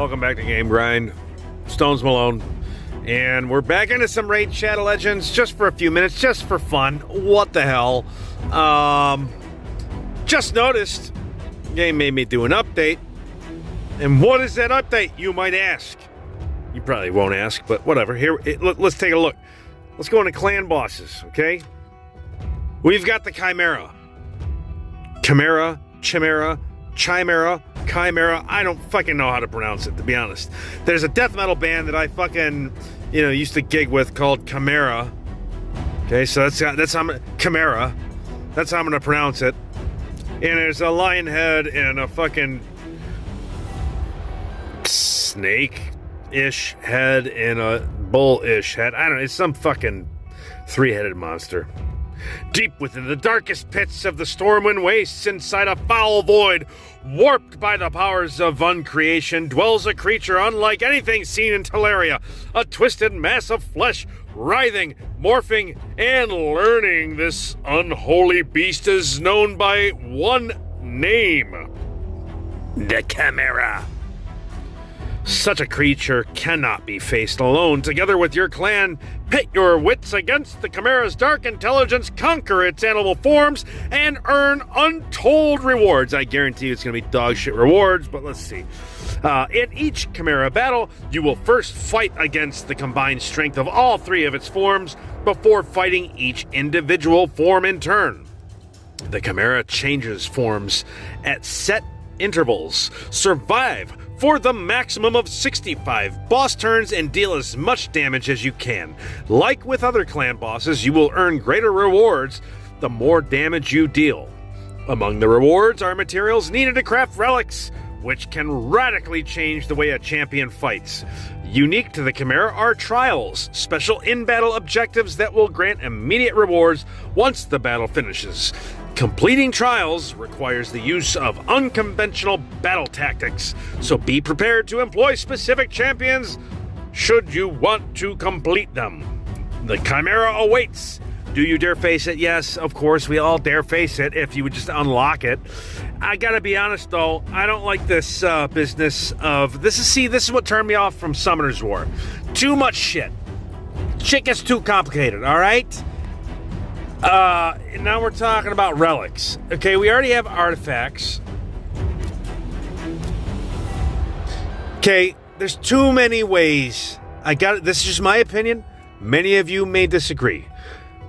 welcome back to Game Grind. Stones Malone. And we're back into some Raid Shadow Legends just for a few minutes, just for fun. What the hell? Just noticed, game made me do an update. And what is that update, you might ask? You probably won't ask, but whatever. Here, let's take a look. Let's go into clan bosses, okay? We've got the Chimera. Chimera. I don't fucking know how to pronounce it, to be honest. There's a death metal band that I fucking, used to gig with called Chimera. Okay, so that's how I'm, Chimera. That's how I'm gonna pronounce it. And there's a lion head and a fucking snake-ish head and a bull-ish head. I don't know, it's some fucking three-headed monster. Deep within the darkest pits of the Stormwind Wastes, inside a foul void, warped by the powers of uncreation, dwells a creature unlike anything seen in Teleria. A twisted mass of flesh, writhing, morphing, and learning. This unholy beast is known by one name: the Chimera. Such a creature cannot be faced alone. Together with your clan, pit your wits against the Chimera's dark intelligence, conquer its animal forms, and earn untold rewards. I guarantee you it's going to be dog shit rewards, but let's see. In each Chimera battle, you will first fight against the combined strength of all three of its forms before fighting each individual form in turn. The Chimera changes forms at set intervals. Survive for the maximum of 65 boss turns and deal as much damage as you can. Like with other clan bosses, you will earn greater rewards the more damage you deal. Among the rewards are materials needed to craft relics, which can radically change the way a champion fights. Unique to the Chimera are trials, special in-battle objectives that will grant immediate rewards once the battle finishes. Completing trials requires the use of unconventional battle tactics, so be prepared to employ specific champions should you want to complete them. The Chimera awaits. Do you dare face it? Yes, of course, we all dare face it if you would just unlock it. I gotta be honest though, I don't like this business of, this is what turned me off from Summoner's War. Too much shit. Shit gets too complicated, alright? Now we're talking about relics. Okay, we already have artifacts. Okay, there's too many ways. This is just my opinion. Many of you may disagree.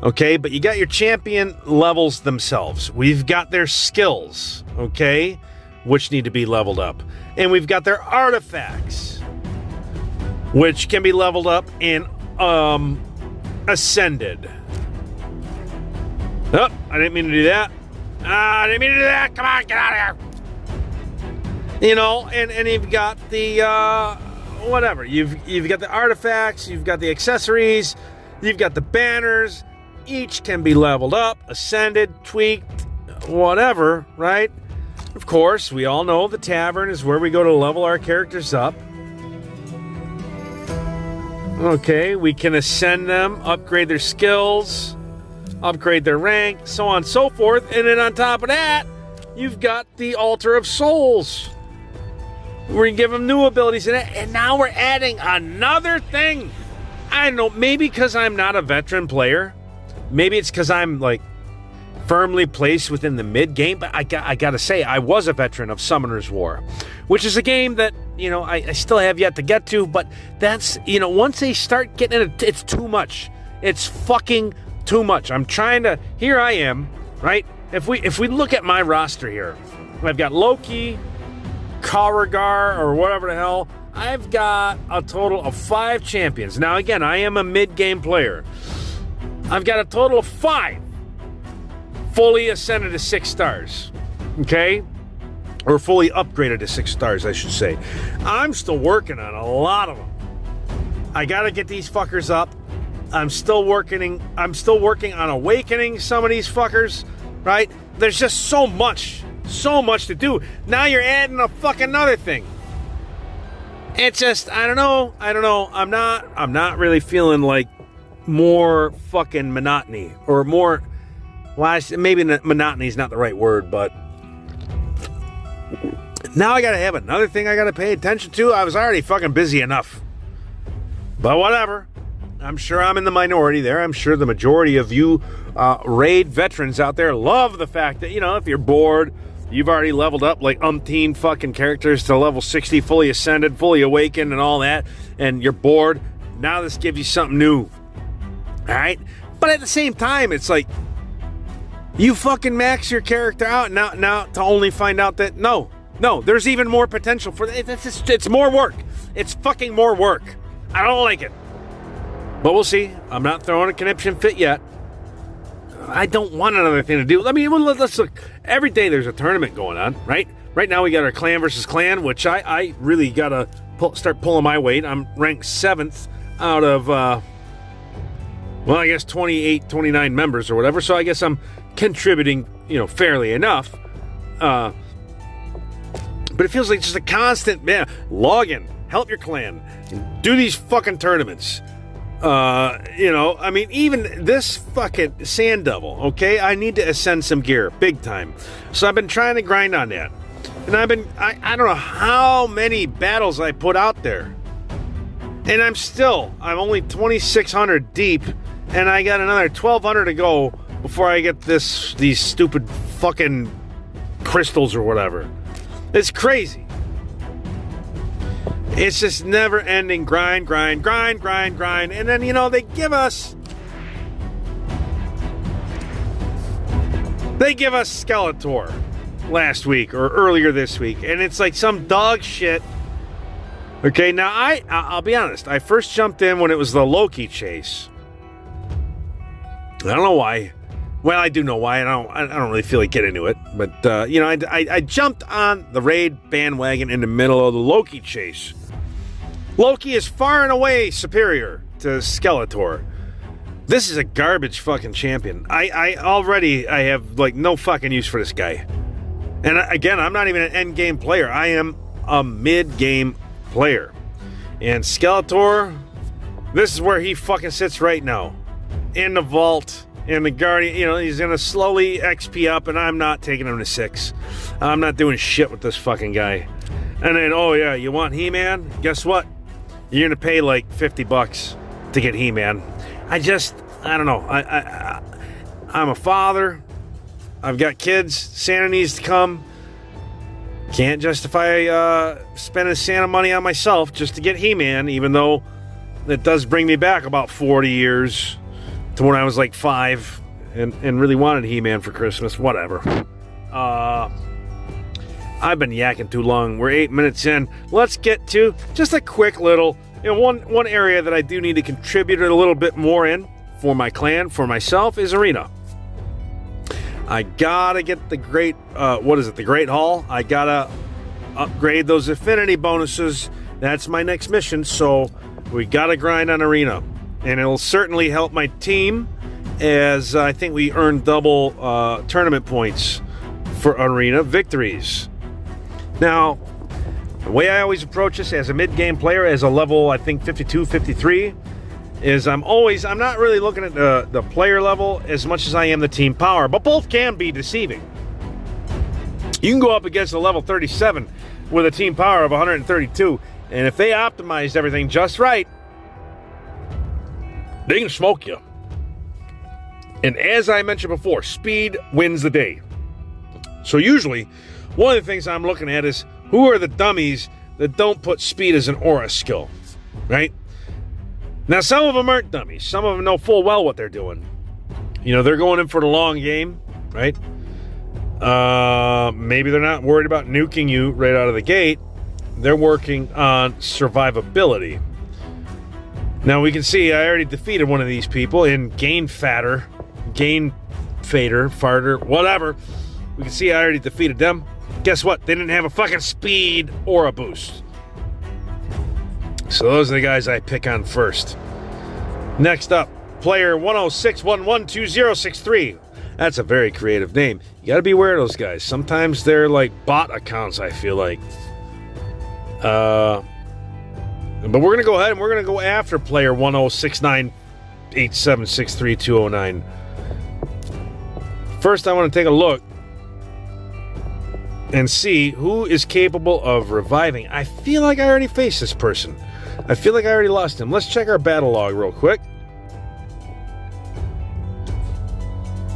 Okay, but you got your champion levels themselves. We've got their skills, okay, which need to be leveled up. And we've got their artifacts, which can be leveled up and ascended. Oh, I didn't mean to do that. Come on, get out of here. And you've got the, whatever. You've got the artifacts, you've got the accessories, you've got the banners. Each can be leveled up, ascended, tweaked, whatever, right? Of course, we all know the tavern is where we go to level our characters up. Okay, we can ascend them, upgrade their skills, upgrade their rank, so on and so forth. And then on top of that, you've got the Altar of Souls. We give them new abilities in it, and now we're adding another thing. I don't know, maybe because I'm not a veteran player. Maybe it's because I'm, firmly placed within the mid-game, but I gotta say, I was a veteran of Summoner's War, which is a game that, I still have yet to get to, but that's, once they start getting it, it's too much. It's fucking too much. I'm trying to, here I am, right? If we look at my roster here, I've got Loki, Karagar, or whatever the hell. I've got a total of 5 champions. Now again, I am a mid-game player. I've got a total of 5 fully ascended to 6 stars, okay? Or fully upgraded to 6 stars, I should say. I'm still working on a lot of them. I gotta get these fuckers up. I'm still working on awakening some of these fuckers, right? There's just so much to do. Now you're adding a fucking another thing. It's just, I don't know. I'm not really feeling like more fucking monotony or more, well, maybe monotony is not the right word, but Now I gotta have another thing I gotta pay attention to. I was already fucking busy enough. But whatever. I'm sure I'm in the minority there. I'm sure the majority of you raid veterans out there love the fact that, if you're bored, you've already leveled up like umpteen fucking characters to level 60, fully ascended, fully awakened, and all that, and you're bored. Now this gives you something new. All right? But at the same time, it's like, you fucking max your character out now to only find out that, no, there's even more potential for it. It's more work. It's fucking more work. I don't like it. But we'll see. I'm not throwing a conniption fit yet. I don't want another thing to do. I mean, let's look. Every day there's a tournament going on, right? Right now we got our clan versus clan, which I really got to start pulling my weight. I'm ranked 7th out of, I guess 28, 29 members or whatever. So I guess I'm contributing, fairly enough. But it feels like just a constant, log in, help your clan, do these fucking tournaments. Even this fucking Sand Devil, okay? I need to ascend some gear, big time. So I've been trying to grind on that. And I don't know how many battles I put out there. And I'm only 2,600 deep, and I got another 1,200 to go before I get these stupid fucking crystals or whatever. It's crazy. It's just never-ending grind. And then, they give us Skeletor last week or earlier this week. And it's like some dog shit. Okay, now I'll be honest. I first jumped in when it was the Loki chase. I don't know why. Well, I do know why. I don't really feel like getting into it. But, I jumped on the raid bandwagon in the middle of the Loki chase. Loki is far and away superior to Skeletor. This is a garbage fucking champion. I have, no fucking use for this guy. And, again, I'm not even an end game player. I am a mid-game player. And Skeletor, this is where he fucking sits right now. In the vault. And the Guardian, he's going to slowly XP up, and I'm not taking him to 6. I'm not doing shit with this fucking guy. And then, you want He-Man? Guess what? You're going to pay like $50 to get He-Man. I don't know. I'm a father. I've got kids. Santa needs to come. Can't justify spending Santa money on myself just to get He-Man, even though it does bring me back about 40 years. To when I was like 5 and really wanted He-Man for Christmas. Whatever. I've been yakking too long. We're 8 minutes in. Let's get to just a quick little, one area that I do need to contribute a little bit more in for my clan, for myself, is Arena. I gotta get the Great, the Great Hall. I gotta upgrade those affinity bonuses. That's my next mission, so we gotta grind on Arena. And it'll certainly help my team, as I think we earn double tournament points for Arena victories. Now, the way I always approach this as a mid-game player, as a level, I think, 52, 53, is I'm not really looking at the player level as much as I am the team power, but both can be deceiving. You can go up against a level 37 with a team power of 132, and if they optimized everything just right, they can smoke you. And as I mentioned before, speed wins the day. So usually, one of the things I'm looking at is who are the dummies that don't put speed as an aura skill, right? Now, some of them aren't dummies. Some of them know full well what they're doing. They're going in for the long game, right? Maybe they're not worried about nuking you right out of the gate. They're working on survivability. Now, we can see I already defeated one of these people in Gain Fader, whatever. We can see I already defeated them. Guess what? They didn't have a fucking speed or a boost. So those are the guys I pick on first. Next up, player 106112063. That's a very creative name. You gotta be aware of those guys. Sometimes they're like bot accounts, I feel like. But we're going to go ahead and we're going to go after player 106987632009. First, I want to take a look and see who is capable of reviving. I feel like I already faced this person. I feel like I already lost him. Let's check our battle log real quick.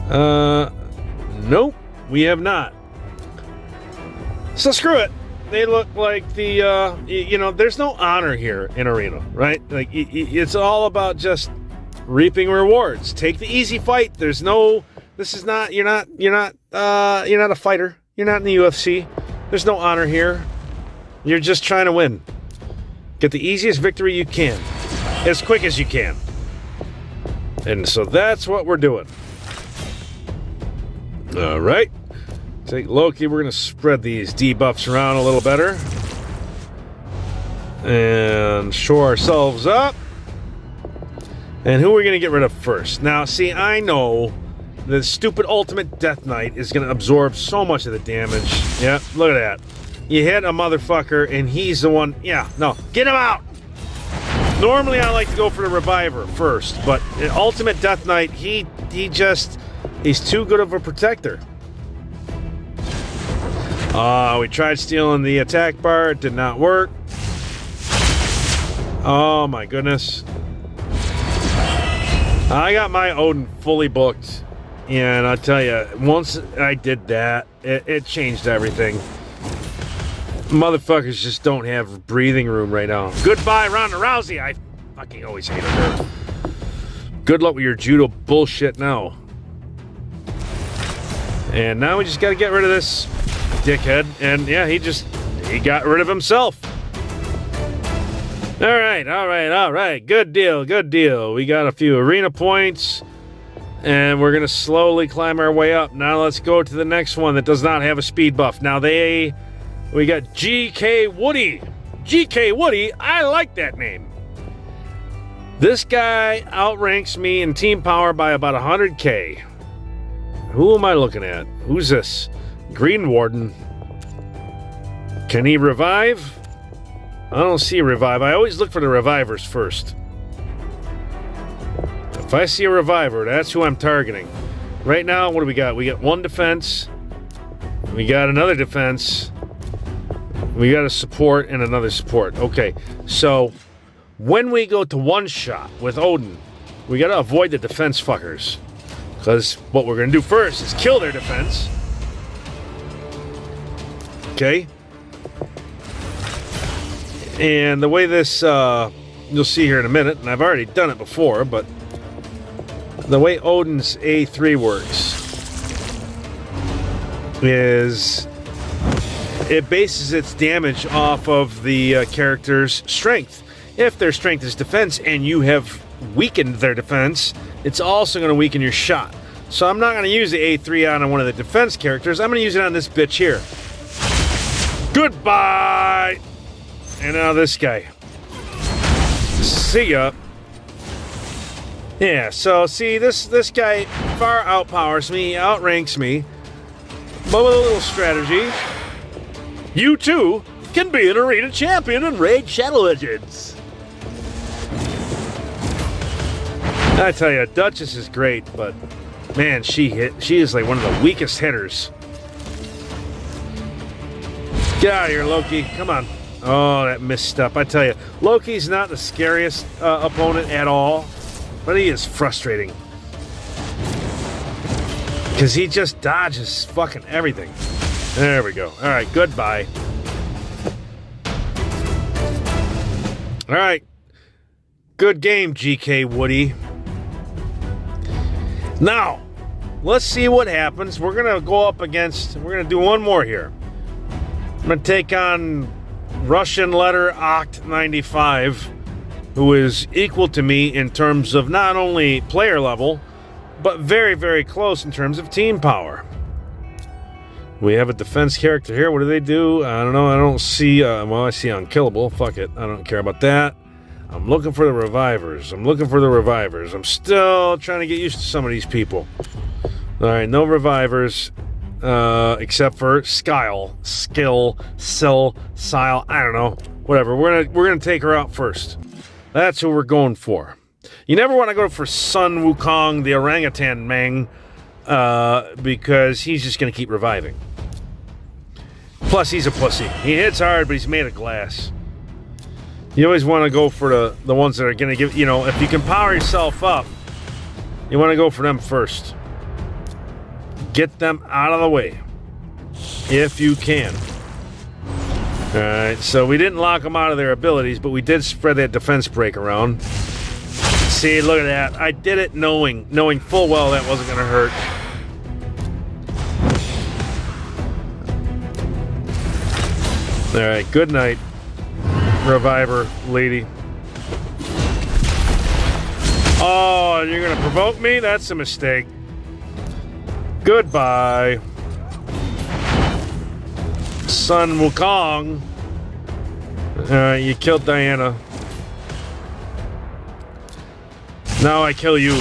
Nope, we have not. So screw it. They look like the, there's no honor here in Arena, right? Like, it's all about just reaping rewards. Take the easy fight. There's no, this is not, you're not a fighter. You're not in the UFC. There's no honor here. You're just trying to win. Get the easiest victory you can, as quick as you can. And so that's what we're doing. All right. Take Loki. We're going to spread these debuffs around a little better. And shore ourselves up. And who are we going to get rid of first? Now, see, I know the stupid Ultimate Death Knight is going to absorb so much of the damage. Yeah, look at that. You hit a motherfucker, and he's the one... Yeah, no, get him out! Normally, I like to go for the Reviver first, but Ultimate Death Knight, he's too good of a protector. We tried stealing the attack bar. It did not work. Oh, my goodness. I got my Odin fully booked. And I'll tell you, once I did that, it changed everything. Motherfuckers just don't have breathing room right now. Goodbye, Ronda Rousey. I fucking always hated her. Good luck with your judo bullshit now. And now we just got to get rid of this dickhead. And yeah, he got rid of himself. All right. Good deal. We got a few arena points. And we're going to slowly climb our way up. Now let's go to the next one that does not have a speed buff. Now we got GK Woody. GK Woody, I like that name. This guy outranks me in team power by about 100k. Who am I looking at? Who's this? Green Warden. Can he revive? I don't see a revive. I always look for the revivers first. If I see a reviver, that's who I'm targeting. Right now, what do we got? We got one defense. We got another defense. We got a support and another support. Okay, so when we go to one shot with Odin, we got to avoid the defense fuckers. Because what we're going to do first is kill their defense. Okay? And the way this, you'll see here in a minute, and I've already done it before, but the way Odin's A3 works is it bases its damage off of the character's strength. If their strength is defense and you have weakened their defense, it's also going to weaken your shot. So I'm not going to use the A3 on one of the defense characters. I'm going to use it on this bitch here. Goodbye! And now this guy. See ya. Yeah, so see, this guy far outpowers me, outranks me. But with a little strategy, you too can be an arena champion in Raid Shadow Legends. I tell you, Duchess is great, but man, she is like one of the weakest hitters. Get out of here, Loki. Come on. Oh, that misstep. I tell you, Loki's not the scariest opponent at all. But he is frustrating. Because he just dodges fucking everything. There we go. Alright, goodbye. Alright. Good game, GK Woody. Now, let's see what happens. We're going to go up against... We're going to do one more here. I'm going to take on Russian letter Oct 95. Who is equal to me in terms of not only player level, but very, very close in terms of team power. We have a defense character here. What do they do? I don't know. I don't see... well, I see unkillable. Fuck it. I don't care about that. I'm looking for the revivers. I'm still trying to get used to some of these people. All right, no revivers. Except for Skyle. Skill. Sil. Sile. I don't know. Whatever. We're gonna take her out first. That's who we're going for. You never want to go for Sun Wukong, the orangutan Meng, because he's just going to keep reviving. Plus, he's a pussy. He hits hard, but he's made of glass. You always want to go for the ones that are going to give, you know, if you can power yourself up, you want to go for them first. Get them out of the way. If you can. Alright, so we didn't lock them out of their abilities, but we did spread that defense break around. See, look at that. I did it knowing full well that wasn't going to hurt. Alright, good night, Reviver lady. Oh, you're going to provoke me? That's a mistake. Goodbye. Sun Wukong. You killed Diana. Now I kill you.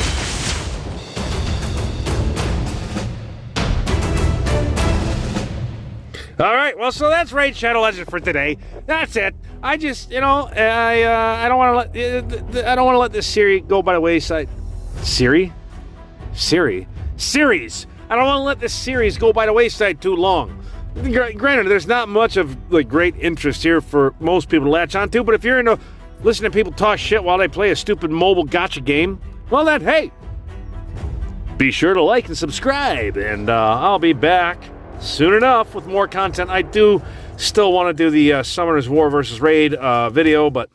All right, well, so that's Raid Shadow Legend for today. That's it. I just, you know, I don't want to let this series go by the wayside. Series. I don't want to let this series go by the wayside too long. Granted, there's not much of like great interest here for most people to latch onto, but if you're into listening to people talk shit while they play a stupid mobile gacha game, well then, hey, be sure to like and subscribe, and I'll be back soon enough with more content. I do still want to do the Summoners War versus Raid video, but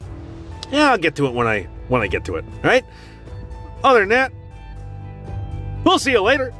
yeah, I'll get to it when I get to it. All right. Other than that, we'll see you later.